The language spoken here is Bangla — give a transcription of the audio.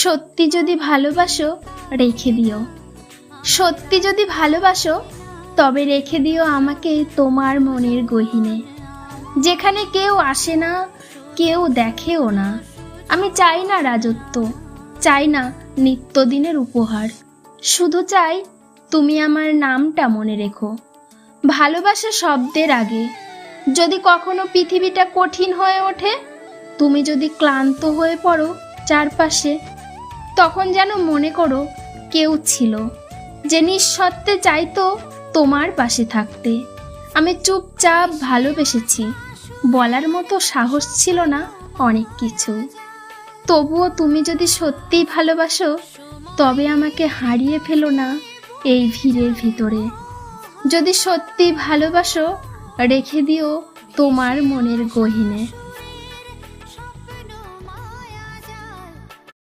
সত্যি যদি ভালোবাসো রেখে দিও, সত্যি যদি ভালোবাসো তবে রেখে দিও আমাকে তোমার মনের গহীনে, যেখানে কেউ আসে না, কেউ দেখেও না। আমি চাই না রাজত্ব, চাই না নিত্যদিনের উপহার, শুধু চাই তুমি আমার নামটা মনে রেখো ভালোবাসা শব্দের আগে। যদি কখনো পৃথিবীটা কঠিন হয়ে ওঠে, তুমি যদি ক্লান্ত হয়ে পড়ো চারপাশে, তখন যেন মনে করো কেউ ছিল যে নিঃশর্তে চাইতো তোমার পাশে থাকতে। আমি চুপচাপ ভালোবেসেছি, বলার মতো সাহস ছিল না অনেক কিছু। তবুও তুমি যদি সত্যিই ভালোবাসো তবে আমাকে হারিয়ে ফেলো না এই ভিড়ের ভিতরে। যদি সত্যি ভালোবাসো রেখে দিও তোমার মনের গহীনে।